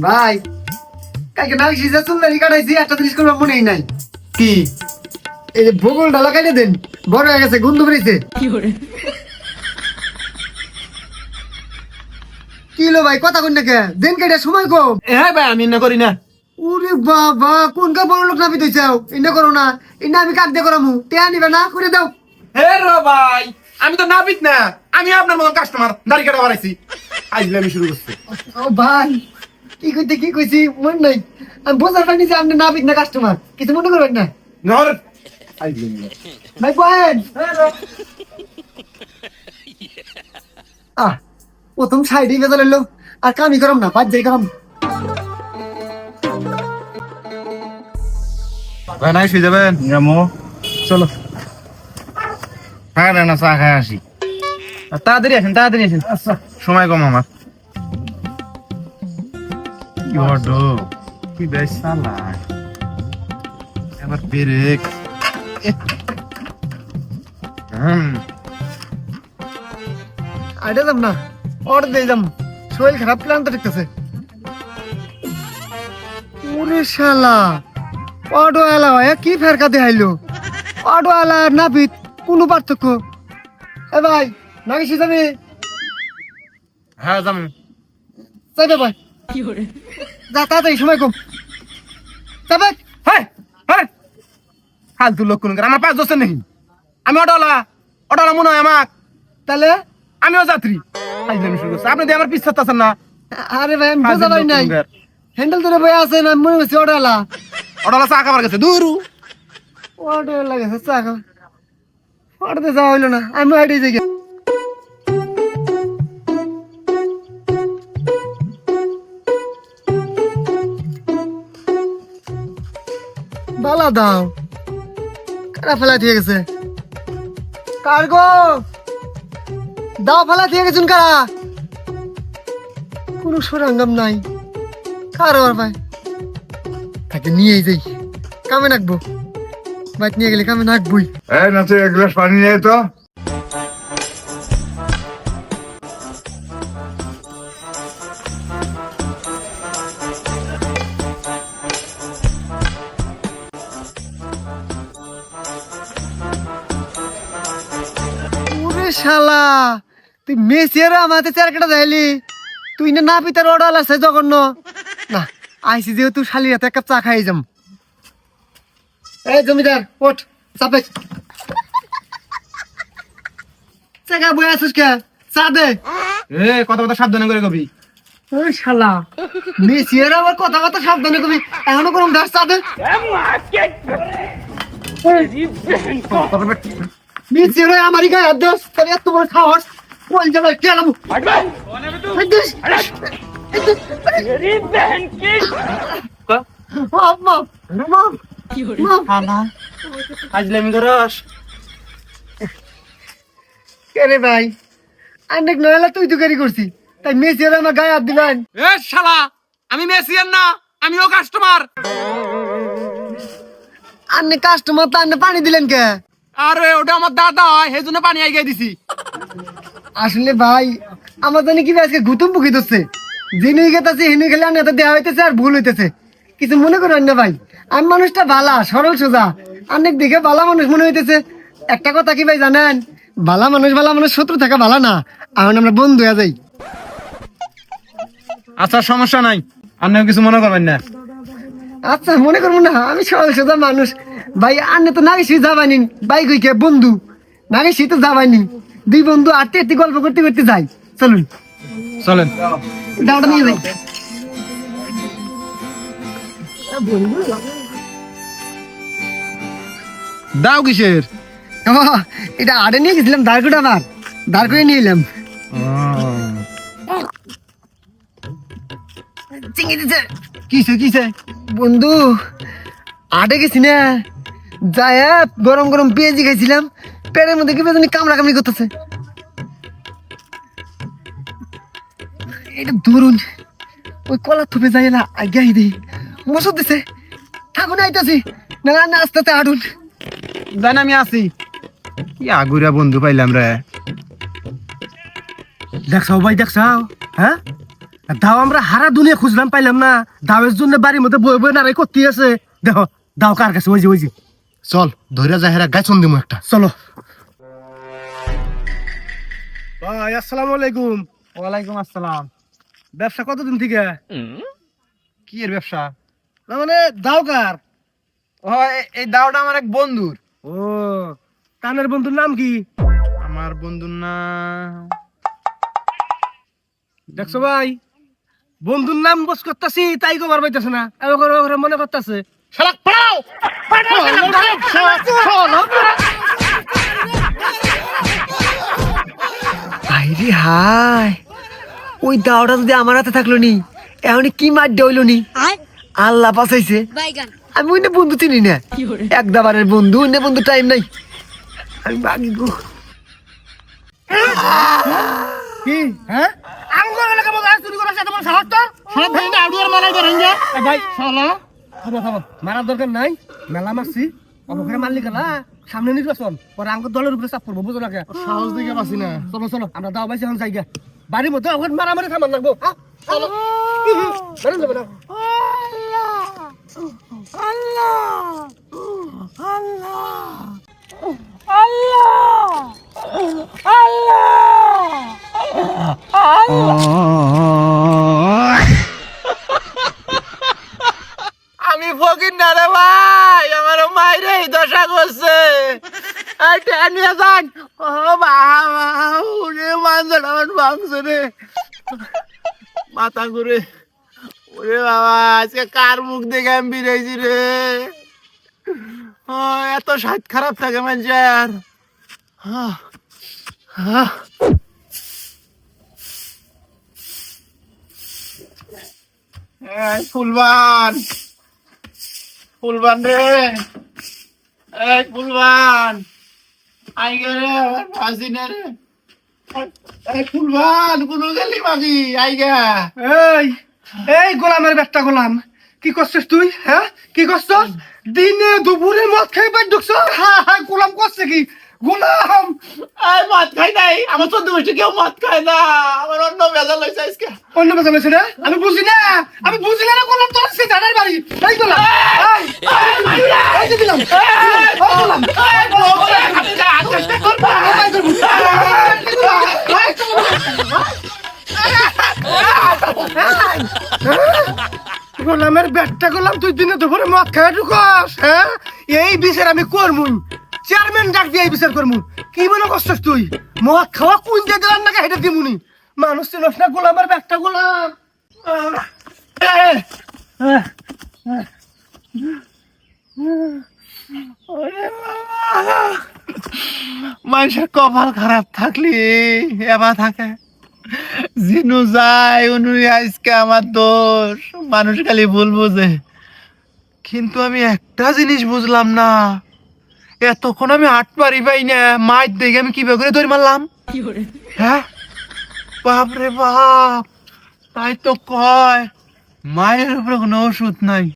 ভাই কালকে নাকি সিজা চুলদারি কাটাইছি একটা জিনিস করবার মনেই নাই। কি এই যে ভূগোল ডালা কাটে দেন, বড় হয়ে গেছে, গন্ধ বেরিয়েছে। কি লো ভাই, কথা কই না কে? দেন কেটে সময় কম। হ্যাঁ ভাই, আমি না করি না। ওরে বাবা, কোন কা বড় লোক নাবি দিছাও, ইন্না করো না। ইন্না আমি কাট দে করামু, তে আনিবে না করে দাও। হে রে ভাই, আমি তো নাপিত না, আমি আপনার মতন কাস্টমার, দাড়ি কাটা বাড়াইছি। আজকে আমি শুরু করছি। ও ভাই, কি কইছি মন নাই। আমি বোঝার পাইনি যে আপনি নাবিক না কাস্টমার, কিছু মনে করবেন না। নহর ভাই বহেন। প্রথম সাইডে বেজাল এলো, আর কামই করাম না, বাদ যাই করাম। ভাই নাই শুয়ে যাবেন? রামো চলো খায় না চা খায় আসি। তাড়াতাড়ি আসেন, তাড়াতাড়ি আসেন। আচ্ছা সময় কম আমার। কি বড় কি বেশ সালা এবার ব্রেক। আইডা যাম না, অর্ডার দিয়ে যাম। শরীর খারাপ, প্ল্যান তো দেখতেছে। ওরে শালা, অটো এলা হয় কি ফেরকা দেখাইলো। অটো এলা আর নাপিত কোনো পার্থক্য? এ ভাই, নাকি সিজাবি? হ্যাঁ যাম। যাইবে ভাই, যা তাড়াতাড়ি, সময় কম। যাবে। হ্যাঁ হ্যাঁ, ফালতু লোক কোন আমার 5 দশ নেই। আমি অটোলা মনে হয় আমার, তাহলে আমিও যাত্রী। আজকে আমি শুরু করছি, আপনি দিয়ে আমার পিছাতে আছেন না। আরে ভাই, আমি বোঝা পারি নাই। হ্যান্ডেল ধরে বয়ে আছে না, মনে হচ্ছে অটো এলা। অটোলা চা খাবার গেছে দূর। অটো এলা গেছে চা খাও। অটোতে যাওয়া হইলো না, আমি হাইটে যাই। বালা দাও, কারা ফেলা দিয়ে গেছে? কার্গো দাও, ফেলা দিয়ে গেছুন কারা? কোনো সরঞ্জাম নাই, কারো আর ভাই তাকে নিয়েই যাই, কামে নাকবো। বাইক নিয়ে গেলে কামে নাকবই। এই নাচে এক গ্লাস পানি নিয়ে তো। ওরে শালা, তুই মেসিয়ার আমাতে চারকাটা যাইলি, তুই না পিতার অর্ডার আছে জঘন্য। না, আইসি যেহেতু শালির হাতে এক কাপ চা খাই যাম। এই জমিদার ওঠ, চাপে চাকা বয়ে আসিস কে? চা দে। এ কথা কথা সাবধানে করে কবি। ওই শালা, মেসিয়ার আবার কথা কথা সাবধানে কবি, এখনো কোনো গাছ চা দে। মেসিয়ার আমারই গায়ে হাত দেস, তাহলে এত বড় সাহস? কোন জায়গায় গেলাম? আজলামি করস? রে ভাই, অনেক নয়লা তুই দুকারি করছি, তাই মেসিয়ার আমার গায়ে হাত দিবেন? এ শালা, আমি মেসিয়ান না, আমিও কাস্টমার। আন্নে কাস্টমার তো আন্নে পানি দিলেন কে? আরে ওটা আমার দাদা হয়, সেই জন্য পানি আইগাই দিছি। আসলে ভাই, আমার জানি কি আজকে গুতুম বুকি ধরছে। যিনি গেতাছে হিনি খেলে আন্নে তো দেওয়া হইতেছে আর ভুল হইতেছে। কিছু মনে করেন না ভাই, আমি মানুষটা ভালা, সরল সোজা। অনেক দেখে ভালা মানুষ মনে হইতেছে। একটা কথা কি ভাই জানেন, ভালা মানুষ শত্রু থাকা ভালা না, এখন আমরা বন্ধু হয়ে যাই। আচ্ছা সমস্যা নাই, আপনিও কিছু মনে করবেন না। আচ্ছা মনে করবো না, আমি সরল সোজা মানুষ। ভাই আন্নে তো নাগেশি যাবানি, বাইক হইকে বন্ধু নাগেশি তো যাবানি। দুই বন্ধু আটতে আটতে গল্প করতে করতে যাই, চলুন চলেন। দাওটা নিয়ে যাই। দাও কিসের? ও, এটা আড়ে নিয়ে গেছিলাম, দাঁড় করে আবার দাঁড় করে নিয়ে এলাম। কিসে কিসে বন্ধু, আটে গেছি না, যায় গরম গরম পেঁয়াজি খাইছিলাম, পেটের মধ্যে কি বেজনি কামড়া কামড়ি করতেছে। এটা ধরুন ওই কলার থুপে যাই না, আগে আই দিই মশর দিছে, থাকুন আইতাছি না না, আস্তে আস্তে আটুন। জান আমি আছি। কি আগুরা বন্ধু পাইলাম রে। দেখছাও ভাই, দেখছাও? হ্যাঁ, দাও আমরা হারা দুনিয়া খুঁজলাম পাইলাম না, দাওয়ের জন্য বাড়ির মধ্যে বই বই নারাই করতে আছে। দেখো দাও কার কাছে, ওই যে চল ধৈর্য যায় হেরা গাছন দিমু একটা, চলো। ভাই আসসালামু আলাইকুম। ওয়ালাইকুম আসসালাম। ব্যবসা কতদিন থেকে? কি এর ব্যবসা? না মানে দাও কার? ও এই দাওটা আমার এক বন্ধুর। ও কানের বন্ধুর নাম কি? আমার বন্ধুর নাম দেখছো ভাই, বন্ধুর নাম বস করতেছি তাই কবার পাইতেছে না, এবার মনে করতেছে শালাক পাড়াও। ভাইরে হাই, ওই দাওটা যদি আমার হাতে থাকলো নি, এমনি কি মার হইলো নি। আল্লাহ বাঁচাইছে। আমি ওই বন্ধু চিনি না, এক দাবারের বন্ধু, অন্য বন্ধু টাইম নাই। আমি বাগি গো। কি হ্যাঁ আঙ্গুর এলাকা মতো আর চুরি করাছে তোমার সাহস তো? সব ভাই না আড়ুয়ার মারাই ধরেন যে ভাই শালা। খাবো মারার দরকার নাই, মেলা মারছি অবঘরে মারলি গেলা। সামনে নির্বাচন, পরে আঙ্গুর দলের উপরে চাপ করবো, বুঝো না? সাহস দিকে পাচ্ছি না। চলো আমরা দাও পাইছি এখন জায়গা, বাড়ির মধ্যে ওখানে মারামারি থামান লাগবো। চলো বেরোন যাবে না। আমি ফকির না রে ভাই, আমার মাইরে দশা করছে। নিয়ে যান। ও বাবা, ওরে মানছে আমার ভাঙছে রে, মাথা ঘুরে। ওরে বাবা, আজকে কার মুখ দেখে আমি বিরাইছি রে। এত সাত খারাপ থাকে মানুষের। ফুলবান, ফুলবান রে, এই ফুলবান, আই রে ফাঁসি না রে। এই ফুলবান, কোনো গেলি মাগি আই গা। এই গোলামের বেটা গোলাম, কি করছিস তুই? হ্যাঁ কি করছিস? দিনে দুপুরে মদ খাই পেট ঢুকছ? হ্যাঁ গোলাম করছে কি? গোলাম এই মদ খাই নাই, আমার 14 বছর কেউ মদ খায় না, আমার অন্য বেজাল হয়েছে আজকে। অন্য কথা বলছে না, আমি বুঝি না না গোলাম তোর সে জানার বাড়ি। এই গোলাম এই যে দিলাম গোলাম গোলামের বেটটা গোলাম, তুই দিনে দুপুরে মদ খাই ঢুকস? হ্যাঁ এই বিচার আমি করমুই, চেয়ারম্যান ডাক দিয়ে এই বিচার করমু। কি মনে করছিস তুই? মদ খাওয়া কোন দিয়ে দিলাম নাকি হেঁটে দিমুনি? মানুষ চিনস না গোলামের বেটটা গোলাম। মানুষের কপাল খারাপ থাকলে এবার থাকে, জিনু যায় অনু আজকে আমার দোষ। মানুষ খালি ভুল বোঝে, কিন্তু আমি একটা জিনিস বুঝলাম না, এতক্ষণ আমি হাট পারি পাই না, মাছ দেখে আমি কিভাবে করে ধরে মারলাম। হ্যাঁ বাপ রে বাপ, তাই তো কয় মায়ের উপরে কোনো ওষুধ নাই।